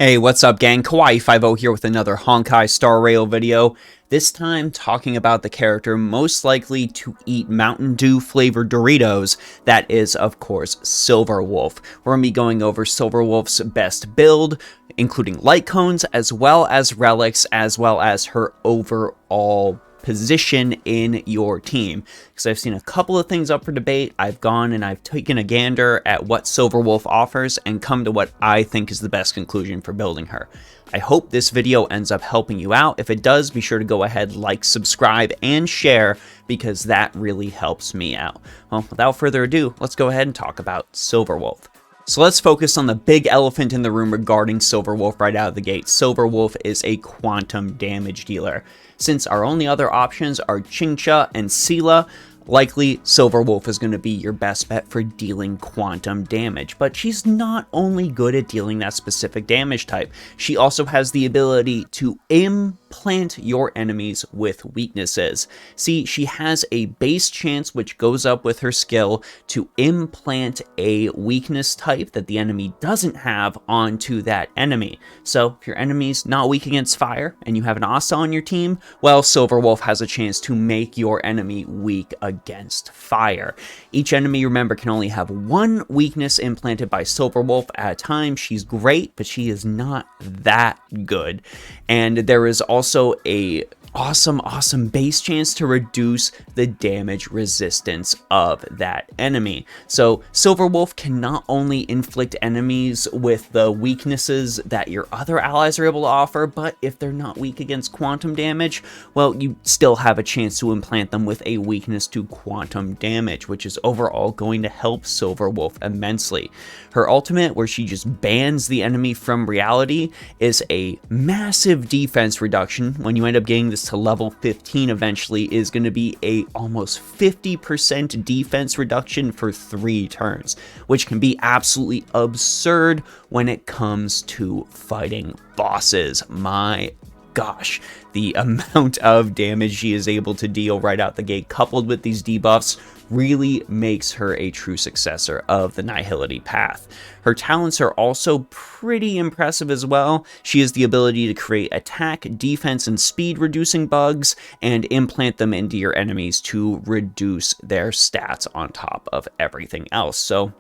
Hey, what's up gang? Kawaii50 here with another Honkai Star Rail video. This time talking about the character most likely to eat Mountain Dew flavored Doritos. That is, of course, Silverwolf. We're going to be going over Silverwolf's best build, including light cones, as well as relics, as well as her overall position in your team, because I've seen a couple of things up for debate. I've gone and I've taken a gander at what Silverwolf offers and come to what I think is the best conclusion for building her. I hope this video ends up helping you out. If it does, be sure to go ahead, like, subscribe, and share, because that really helps me out. Well, without further ado, let's go ahead and talk about Silverwolf. So let's focus on the big elephant in the room regarding Silverwolf right out of the gate. Silverwolf is a quantum damage dealer. Since our only other options are Chingcha and Sela, likely Silverwolf is going to be your best bet for dealing quantum damage. But she's not only good at dealing that specific damage type, she also has the ability to implant your enemies with weaknesses. See, she has a base chance which goes up with her skill to implant a weakness type that the enemy doesn't have onto that enemy. So if your enemy's not weak against fire and you have an Asa on your team, well, Silverwolf has a chance to make your enemy weak against fire. Each enemy, remember, can only have one weakness implanted by Silverwolf at a time. She's great, but she is not that good. And there is also a awesome base chance to reduce the damage resistance of that enemy. So Silverwolf can not only inflict enemies with the weaknesses that your other allies are able to offer, but if they're not weak against quantum damage, well, you still have a chance to implant them with a weakness to quantum damage, which is overall going to help Silverwolf immensely. Her ultimate, where she just bans the enemy from reality, is a massive defense reduction. When you end up getting this to level 15 eventually, is going to be a almost 50% defense reduction for 3 turns, which can be absolutely absurd when it comes to fighting bosses. My gosh, the amount of damage she is able to deal right out the gate, coupled with these debuffs, really makes her a true successor of the Nihility path. Her talents are also pretty impressive as well. She has the ability to create attack, defense, and speed reducing bugs and implant them into your enemies to reduce their stats on top of everything else. So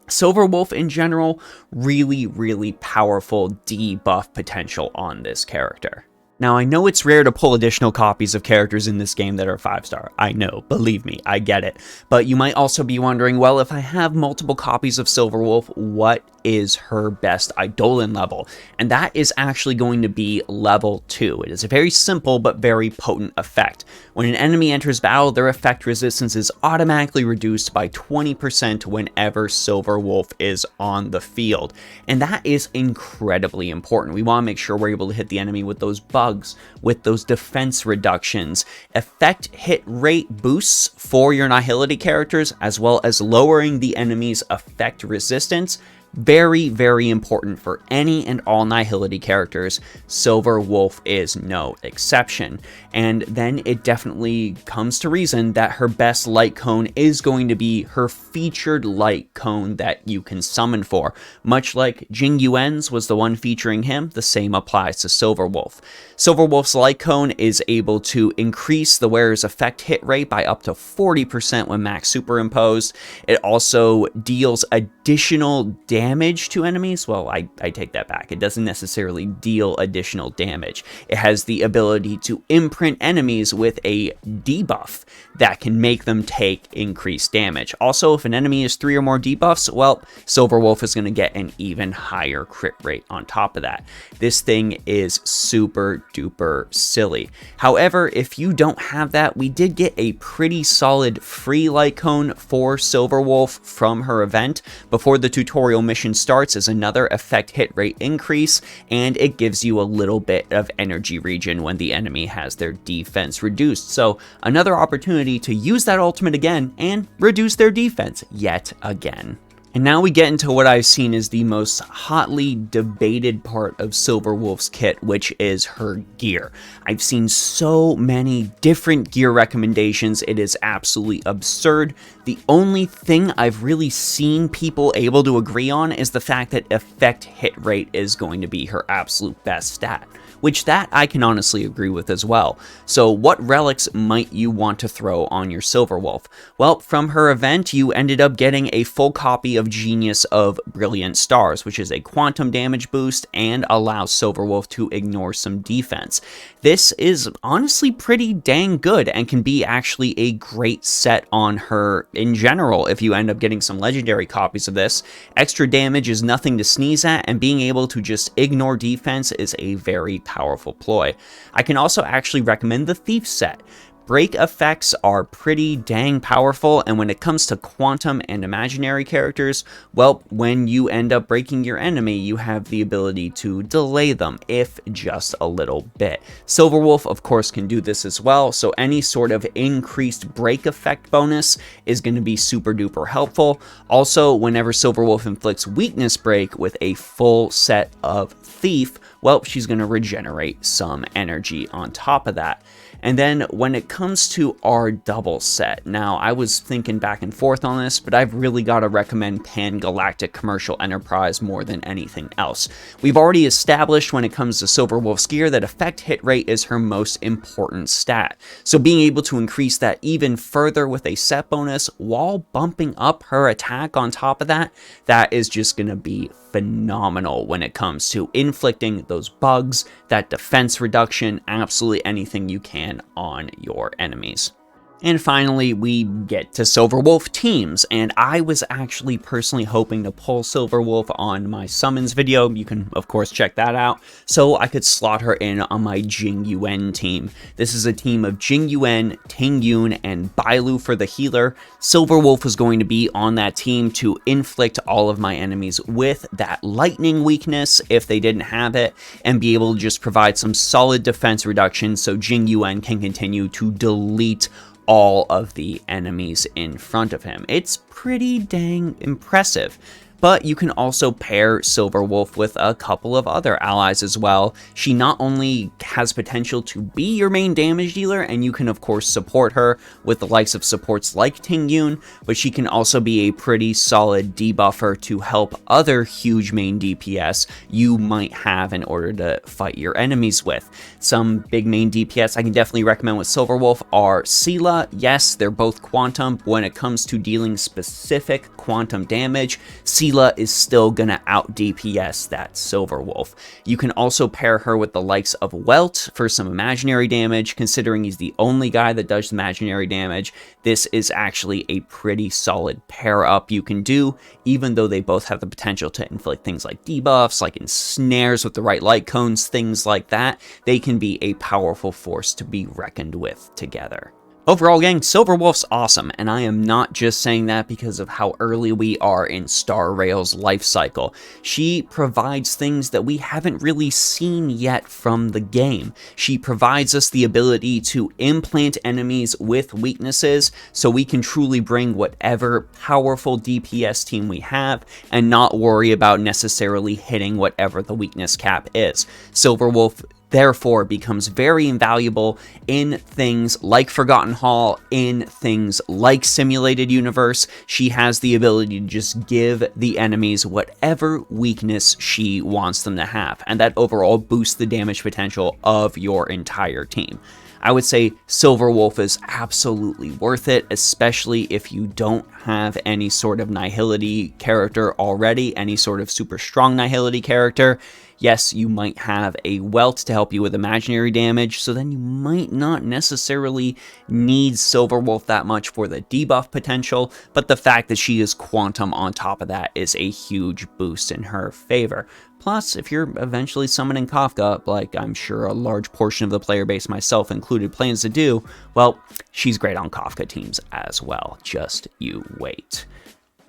Silverwolf in general, really powerful debuff potential on this character. Now, I know it's rare to pull additional copies of characters in this game that are 5-star. I know, believe me, I get it. But you might also be wondering, well, if I have multiple copies of Silverwolf, what is her best Eidolon level? And that is actually going to be level 2. It is a very simple but very potent effect. When an enemy enters battle, their effect resistance is automatically reduced by 20% whenever Silverwolf is on the field. And that is incredibly important. We want to make sure we're able to hit the enemy with those bugs, with those defense reductions, effect hit rate boosts for your Nihility characters, as well as lowering the enemy's effect resistance. Very important for any and all Nihility characters. Silverwolf is no exception. And then it definitely comes to reason that her best light cone is going to be her featured light cone that you can summon for. Much like Jing Yuan's was the one featuring him, the same applies to Silverwolf. Silverwolf's light cone is able to increase the wearer's effect hit rate by up to 40% when max superimposed. It also deals additional damage to enemies. Well, I take that back. It doesn't necessarily deal additional damage. It has the ability to imprint enemies with a debuff that can make them take increased damage. Also, if an enemy is 3 or more debuffs, well, Silverwolf is going to get an even higher crit rate on top of that. This thing is super duper silly. However, if you don't have that, we did get a pretty solid free light cone for Silverwolf from her event before the tutorial mission starts, as another effect hit rate increase, and it gives you a little bit of energy regen when the enemy has their defense reduced. So another opportunity to use that ultimate again and reduce their defense yet again. And now we get into what I've seen is the most hotly debated part of Silverwolf's kit, which is her gear. I've seen so many different gear recommendations, it is absolutely absurd. The only thing I've really seen people able to agree on is the fact that effect hit rate is going to be her absolute best stat, which that I can honestly agree with as well. So what relics might you want to throw on your Silverwolf? Well, from her event, you ended up getting a full copy of Genius of Brilliant Stars, which is a quantum damage boost and allows Silverwolf to ignore some defense. This is honestly pretty dang good and can be actually a great set on her in general if you end up getting some legendary copies of this. Extra damage is nothing to sneeze at, and being able to just ignore defense is a very powerful ploy. I can also actually recommend the Thief set. Break effects are pretty dang powerful, and when it comes to quantum and imaginary characters, well, when you end up breaking your enemy, you have the ability to delay them, if just a little bit. Silverwolf, of course, can do this as well, so any sort of increased break effect bonus is going to be super duper helpful. Also, whenever Silverwolf inflicts weakness break with a full set of Thief, well, she's going to regenerate some energy on top of that. And then when it comes to our double set, now I was thinking back and forth on this, but I've really got to recommend Pan-Galactic Commercial Enterprise more than anything else. We've already established when it comes to Silverwolf's gear that effect hit rate is her most important stat. So being able to increase that even further with a set bonus while bumping up her attack on top of that, that is just going to be phenomenal when it comes to inflicting those bugs, that defense reduction, absolutely anything you can on your enemies. And finally, we get to Silverwolf teams, and I was actually personally hoping to pull Silverwolf on my summons video. You can, of course, check that out, so I could slot her in on my Jing Yuan team. This is a team of Jing Yuan, Ting Yun, and Bailu for the healer. Silverwolf was going to be on that team to inflict all of my enemies with that lightning weakness if they didn't have it, and be able to just provide some solid defense reduction so Jing Yuan can continue to delete all of the enemies in front of him. It's pretty dang impressive. But you can also pair Silverwolf with a couple of other allies as well. She not only has potential to be your main damage dealer, and you can of course support her with the likes of supports like Ting Yun, but she can also be a pretty solid debuffer to help other huge main DPS you might have in order to fight your enemies with. Some big main DPS I can definitely recommend with Silverwolf are Seela. Yes, they're both quantum, but when it comes to dealing specific quantum damage, Seela is still gonna out DPS that Silverwolf. You can also pair her with the likes of Welt for some imaginary damage. Considering he's the only guy that does imaginary damage, this is actually a pretty solid pair up you can do, even though they both have the potential to inflict things like debuffs, like ensnares with the right light cones, things like that. They can be a powerful force to be reckoned with together. Overall, gang, Silverwolf's awesome, and I am not just saying that because of how early we are in Star Rail's life cycle. She provides things that we haven't really seen yet from the game. She provides us the ability to implant enemies with weaknesses, so we can truly bring whatever powerful DPS team we have, and not worry about necessarily hitting whatever the weakness cap is. Silverwolf therefore becomes very invaluable in things like Forgotten Hall, in things like Simulated Universe. She has the ability to just give the enemies whatever weakness she wants them to have, and that overall boosts the damage potential of your entire team. I would say Silverwolf is absolutely worth it, especially if you don't have any sort of Nihility character already, any sort of super strong Nihility character. Yes, you might have a Welt to help you with imaginary damage, so then you might not necessarily need Silverwolf that much for the debuff potential, but the fact that she is quantum on top of that is a huge boost in her favor. Plus, if you're eventually summoning Kafka, like I'm sure a large portion of the player base, myself included, plans to do, well, she's great on Kafka teams as well. Just you wait.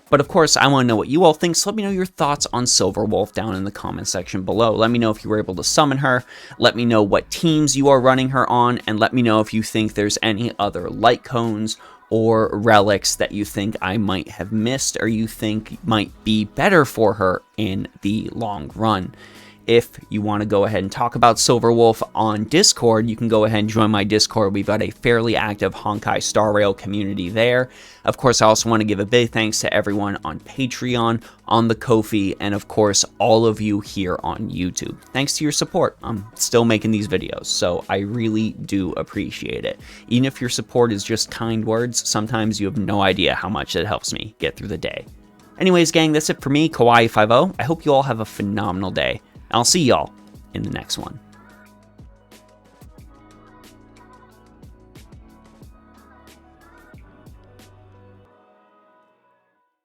But of course, I want to know what you all think, so let me know your thoughts on Silverwolf down in the comment section below. Let me know if you were able to summon her, let me know what teams you are running her on, and let me know if you think there's any other light cones or relics that you think I might have missed or you think might be better for her in the long run. If you want to go ahead and talk about Silverwolf on Discord, you can go ahead and join my Discord. We've got a fairly active Honkai Star Rail community there. Of course, I also want to give a big thanks to everyone on Patreon, on the Ko-fi, and of course, all of you here on YouTube. Thanks to your support, I'm still making these videos, so I really do appreciate it. Even if your support is just kind words, sometimes you have no idea how much it helps me get through the day. Anyways, gang, that's it for me, Kawaii50. I hope you all have a phenomenal day. I'll see y'all in the next one.